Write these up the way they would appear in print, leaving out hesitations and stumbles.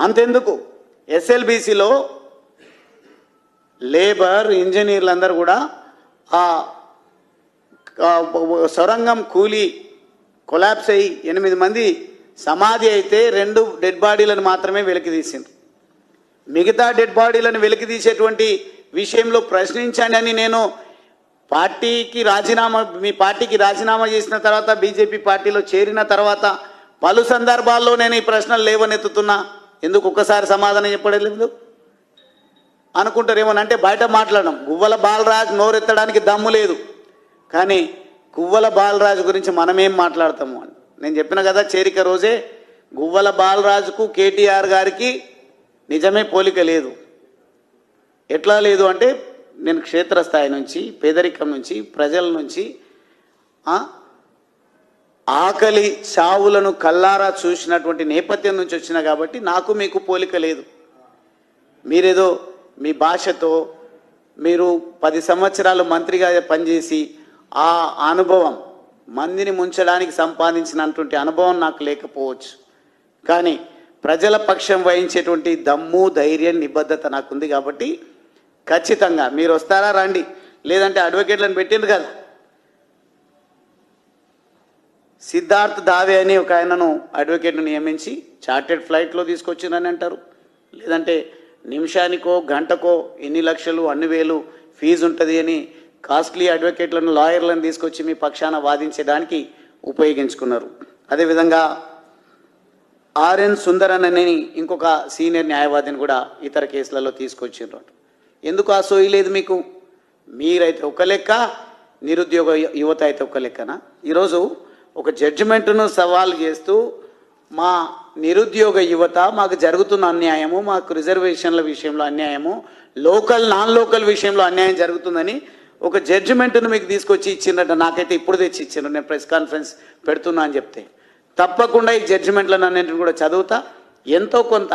అంతెందుకు ఎస్ఎల్బిసిలో లేబర్ ఇంజనీర్లందరూ కూడా ఆ సొరంగం కూలి కొలాప్స్ అయ్యి 8 మంది సమాధి అయితే 2 డెడ్ బాడీలను మాత్రమే వెలికి తీసిండ్రు. మిగతా డెడ్ బాడీలను వెలికి తీసేటువంటి విషయంలో ప్రశ్నించండి అని నేను మీ పార్టీకి రాజీనామా చేసిన తర్వాత బీజేపీ పార్టీలో చేరిన తర్వాత పలు సందర్భాల్లో నేను ఈ ప్రశ్నలు లేవనెత్తుతున్నా. ఎందుకు ఒక్కసారి సమాధానం చెప్పడం లేదు అనుకుంటారేమోనంటే బయట మాట్లాడడం. గువ్వల బాలరాజు నోరెత్తడానికి దమ్ము లేదు, కానీ గువ్వల బాలరాజు గురించి మనమేం మాట్లాడతాము అని నేను చెప్పిన కదా. చేరిక రోజే గువ్వల బాలరాజుకు కేటీఆర్ గారికి నిజమే పోలిక లేదు. ఎట్లా లేదు అంటే నేను క్షేత్రస్థాయి నుంచి, పేదరికం నుంచి, ప్రజల నుంచి, ఆకలి చావులను కల్లారా చూసినటువంటి నేపథ్యం నుంచి వచ్చిన కాబట్టి నాకు మీకు పోలిక లేదు. మీరేదో మీ భాషతో మీరు 10 సంవత్సరాలు మంత్రిగా పనిచేసి ఆ అనుభవం మందిని ముంచడానికి సంపాదించినటువంటి అనుభవం నాకు లేకపోవచ్చు, కానీ ప్రజల పక్షం వహించేటువంటి దమ్ము, ధైర్యం, నిబద్ధత నాకుంది. కాబట్టి ఖచ్చితంగా మీరు వస్తారా రండి, లేదంటే అడ్వకేట్లను పెట్టిండ్రు కదా. సిద్ధార్థ్ దావే అని ఒక ఆయనను అడ్వకేట్ను నియమించి చార్టెడ్ ఫ్లైట్లో తీసుకొచ్చిందని అంటారు, లేదంటే నిమిషానికో గంటకో ఎన్ని లక్షలు అన్ని వేలు ఫీజు ఉంటుంది అని కాస్ట్లీ అడ్వకేట్లను, లాయర్లను తీసుకొచ్చి మీ పక్షాన వాదించడానికి ఉపయోగించుకున్నారు. అదేవిధంగా ఆర్ఎన్ సుందరన్ అని ఇంకొక సీనియర్ న్యాయవాదిని కూడా ఇతర కేసులలో తీసుకొచ్చిండ్రు. ఎందుకు ఆ సోయి లేదు మీకు? మీరైతే ఒక లెక్క, నిరుద్యోగ యువత అయితే ఒక లెక్కన. ఈరోజు ఒక జడ్జిమెంట్ను సవాల్ చేస్తూ మా నిరుద్యోగ యువత మాకు జరుగుతున్న అన్యాయము, మాకు రిజర్వేషన్ల విషయంలో అన్యాయము, లోకల్ నాన్ లోకల్ విషయంలో అన్యాయం జరుగుతుందని ఒక జడ్జిమెంట్ను మీకు తీసుకొచ్చి ఇచ్చిండ్రట. నాకైతే ఇప్పుడు తెచ్చి ఇచ్చిండ్రు, నేను ప్రెస్ కాన్ఫరెన్స్ పెడుతున్నా అని చెప్తే. తప్పకుండా ఈ జడ్జిమెంట్లను అన్నింటిని కూడా చదువుతా. ఎంతో కొంత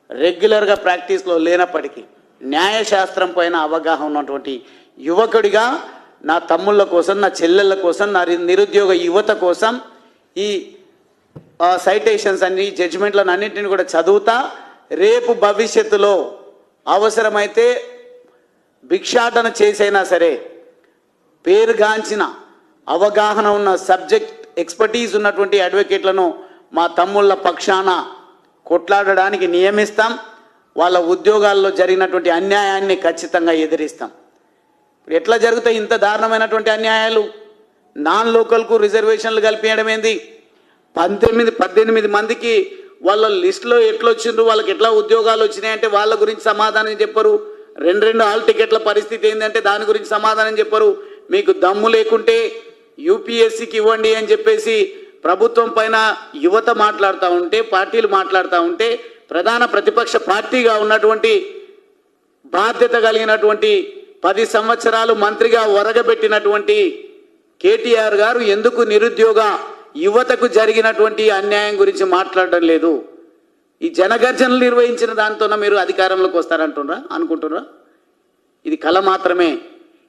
రెగ్యులర్గా ప్రాక్టీస్లో లేనప్పటికీ న్యాయశాస్త్రం పైన అవగాహన ఉన్నటువంటి యువకుడిగా నా తమ్ముళ్ళ కోసం, నా చెల్లెళ్ళ కోసం, నా నిరుద్యోగ యువత కోసం ఈ సైటేషన్స్ అన్ని, జడ్జిమెంట్లను అన్నింటిని కూడా చదువుతా. రేపు భవిష్యత్తులో అవసరమైతే భిక్షాటన చేసైనా సరే పేరుగాంచిన అవగాహన ఉన్న సబ్జెక్ట్ ఎక్స్పర్టీస్ ఉన్నటువంటి అడ్వకేట్లను మా తమ్ముళ్ళ పక్షాన కొట్లాడడానికి నియమిస్తాం. వాళ్ళ ఉద్యోగాల్లో జరిగినటువంటి అన్యాయాన్ని ఖచ్చితంగా ఎదిరిస్తాం. ఎట్లా జరుగుతాయి ఇంత దారుణమైనటువంటి అన్యాయాలు? నాన్ లోకల్కు రిజర్వేషన్లు కల్పించడం ఏంది? 18 మందికి వాళ్ళ లిస్టులో ఎట్లా వచ్చిండ్రు, వాళ్ళకి ఎట్లా ఉద్యోగాలు వచ్చినాయంటే వాళ్ళ గురించి సమాధానం చెప్పరు. 2 హాల్ టికెట్ల పరిస్థితి ఏంటంటే దాని గురించి సమాధానం చెప్పరు. మీకు దమ్ము లేకుంటే యూపీఎస్సీకి ఇవ్వండి అని చెప్పేసి ప్రభుత్వం పైన యువత మాట్లాడుతూ ఉంటే, పార్టీలు మాట్లాడుతూ ఉంటే, ప్రధాన ప్రతిపక్ష పార్టీగా ఉన్నటువంటి బాధ్యత కలిగినటువంటి 10 సంవత్సరాలు మంత్రిగా ఒరగబెట్టినటువంటి కేటీఆర్ గారు ఎందుకు నిరుద్యోగ యువతకు జరిగినటువంటి అన్యాయం గురించి మాట్లాడడం లేదు? ఈ జనగర్జనలు నిర్వహించిన దాంతోన మీరు అధికారంలోకి వస్తారంటున్నారా అనుకుంటున్నారా? ఇది కళ మాత్రమే.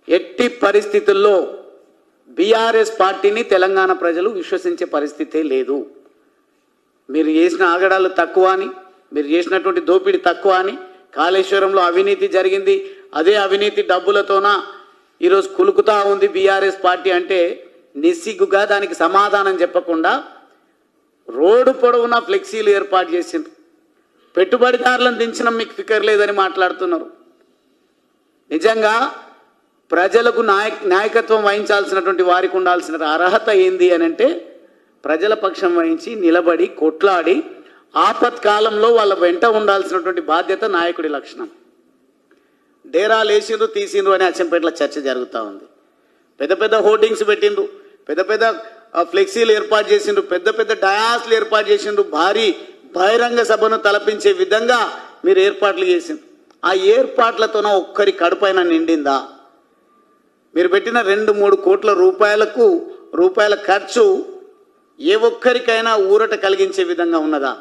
ఎట్టి పరిస్థితుల్లో బీఆర్ఎస్ పార్టీని తెలంగాణ ప్రజలు విశ్వసించే పరిస్థితే లేదు. మీరు చేసిన ఆగడాలు తక్కువ అని, మీరు చేసినటువంటి దోపిడీ తక్కువ అని, కాళేశ్వరంలో అవినీతి జరిగింది, అదే అవినీతి డబ్బులతోన ఈరోజు కులుకుతా ఉంది బీఆర్ఎస్ పార్టీ అంటే నిస్సిగ్గుగా దానికి సమాధానం చెప్పకుండా రోడ్డు పొడవునా ఫ్లెక్సీలు ఏర్పాటు చేసిండ్రు. పెట్టుబడిదారులను దించిన మీకు ఫికర్ లేదని మాట్లాడుతున్నారు. నిజంగా ప్రజలకు నాయకత్వం వహించాల్సినటువంటి వారికి ఉండాల్సిన అర్హత ఏంది అని అంటే ప్రజల పక్షం వహించి నిలబడి కొట్లాడి ఆపత్కాలంలో వాళ్ళ వెంట ఉండాల్సినటువంటి బాధ్యత నాయకుడి లక్షణం. డేరాలు వేసిండ్రు తీసిండ్రు అని అచ్చంపేటలో చర్చ జరుగుతూ ఉంది. పెద్ద పెద్ద హోర్డింగ్స్ పెట్టిండ్రు, పెద్ద పెద్ద ఫ్లెక్సీలు ఏర్పాటు చేసిండ్రు, పెద్ద పెద్ద డయాస్లు ఏర్పాటు చేసిండ్రు, భారీ బహిరంగ సభను తలపించే విధంగా మీరు ఏర్పాట్లు చేసిండ్రు. ఆ ఏర్పాట్లతోన ఒక్కరి కడుపైన నిండిందా? మీరు పెట్టిన 2-3 కోట్ల రూపాయల ఖర్చు ఏ ఒక్కరికైనా ఊరట కలిగించే విధంగా ఉన్నదా?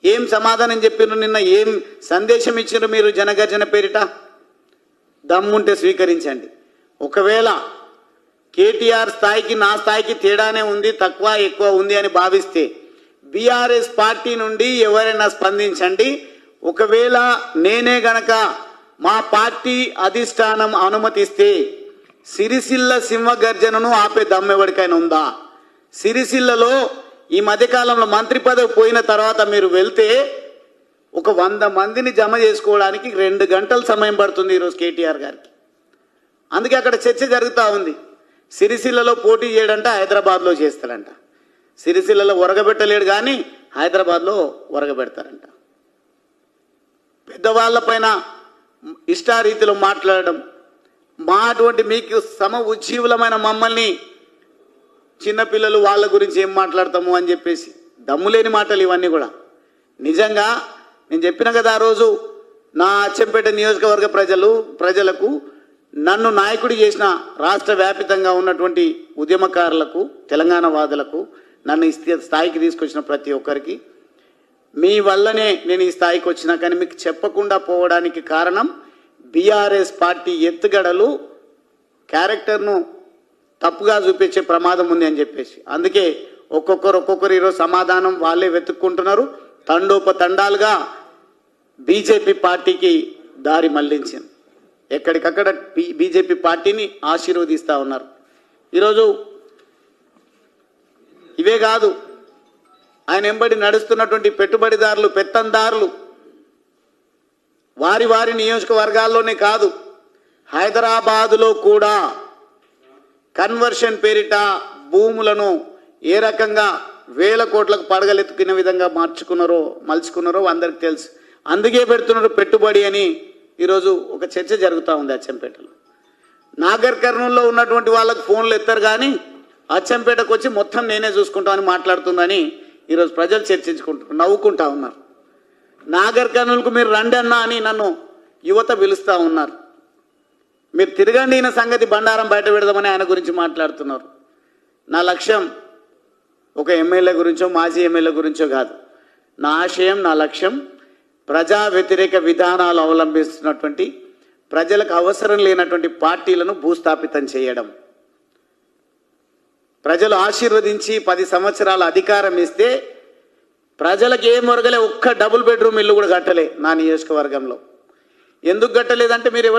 ఏం సమాధానం చెప్పినారు? నిన్న ఏం సందేశం ఇచ్చిండ్రు మీరు జనగర్జన పేరిట? దమ్ముంటే స్వీకరించండి. ఒకవేళ కేటీఆర్ స్థాయికి నా స్థాయికి తేడానే ఉంది, తక్కువ ఎక్కువ ఉంది అని భావిస్తే బీఆర్ఎస్ పార్టీ నుండి ఎవరైనా స్పందించండి. ఒకవేళ నేనే గనక మా పార్టీ అధిష్టానం అనుమతిస్తే సిరిసిల్ల సింహగర్జనను ఆపే దమ్మెవడికైనా ఉందా? సిరిసిల్లలో ఈ మధ్యకాలంలో మంత్రి పదవి పోయిన తర్వాత మీరు వెళ్తే ఒక 100 మందిని జమ చేసుకోవడానికి 2 గంటల సమయం పడుతుంది ఈరోజు కేటీఆర్ గారికి. అందుకే అక్కడ చర్చ జరుగుతూ ఉంది. సిరిసిల్లలో పోటీ చేయడంట, హైదరాబాద్లో చేస్తాడంట. సిరిసిల్లలో ఒరగబెట్టలేడు కానీ హైదరాబాద్లో ఒరగబెడతారంట. పెద్దవాళ్ళపైన ఇష్టారీతిలో మాట్లాడడం, మా అటువంటి మీకు ఉజ్జీవులమైన మమ్మల్ని చిన్నపిల్లలు వాళ్ళ గురించి ఏం మాట్లాడతాము అని చెప్పేసి దమ్ములేని మాటలు ఇవన్నీ కూడా. నిజంగా నేను చెప్పిన కదా ఆ రోజు, నా అచ్చంపేట నియోజకవర్గ ప్రజలకు నన్ను నాయకుడి చేసిన రాష్ట్ర వ్యాపితంగా ఉన్నటువంటి ఉద్యమకారులకు, తెలంగాణ వాదులకు, నన్ను ఈ స్థాయికి తీసుకొచ్చిన ప్రతి ఒక్కరికి మీ వల్లనే నేను ఈ స్థాయికి వచ్చినా, కానీ మీకు చెప్పకుండా పోవడానికి కారణం బీఆర్ఎస్ పార్టీ ఎత్తుగడలు, క్యారెక్టర్ను తప్పుగా చూపించే ప్రమాదం ఉంది అని చెప్పేసి. అందుకే ఒక్కొక్కరు ఈరోజు సమాధానం వాళ్ళే వెతుక్కుంటున్నారు. తండోపతండాలుగా బీజేపీ పార్టీకి దారి మళ్లించింది. ఎక్కడికక్కడ బీజేపీ పార్టీని ఆశీర్వదిస్తూ ఉన్నారు. ఈరోజు ఇవే కాదు, ఆయన వెంబడి నడుస్తున్నటువంటి పెట్టుబడిదారులు, పెత్తందారులు వారి నియోజకవర్గాల్లోనే కాదు, హైదరాబాదులో కూడా కన్వర్షన్ పేరిట భూములను ఏ రకంగా 1000 కోట్లకు పడగలెత్తుకునే విధంగా మలుచుకున్నారో అందరికి తెలుసు. అందుకే పెడుతున్నారు పెట్టుబడి అని ఈరోజు ఒక చర్చ జరుగుతూ ఉంది అచ్చంపేటలో. నాగర్ కర్నూల్లో ఉన్నటువంటి వాళ్ళకు ఫోన్లు ఎత్తారు కానీ అచ్చంపేటకు వచ్చి మొత్తం నేనే చూసుకుంటామని మాట్లాడుతుందని ఈరోజు ప్రజలు చర్చించుకుంటారు, నవ్వుకుంటా ఉన్నారు. నాగర్ కర్నూలుకు మీరు రండి అన్నా అని నన్ను యువత పిలుస్తూ ఉన్నారు. మీరు తిరగండి, ఈయన సంగతి బండారం బయట పెడదామని ఆయన గురించి మాట్లాడుతున్నారు. నా లక్ష్యం ఒక ఎమ్మెల్యే గురించో మాజీ ఎమ్మెల్యే గురించో కాదు. నా ఆశయం, నా లక్ష్యం ప్రజా వ్యతిరేక విధానాలు అవలంబిస్తున్నటువంటి, ప్రజలకు అవసరం లేనటువంటి పార్టీలను భూస్థాపితం చేయడం. ప్రజలు ఆశీర్వదించి 10 సంవత్సరాల అధికారం ఇస్తే ప్రజలకు ఏం ఒరగలే, ఒక్క డబుల్ బెడ్రూమ్ ఇల్లు కూడా కట్టలే నా నియోజకవర్గంలో. ఎందుకు కట్టలేదంటే మీరు ఎవరు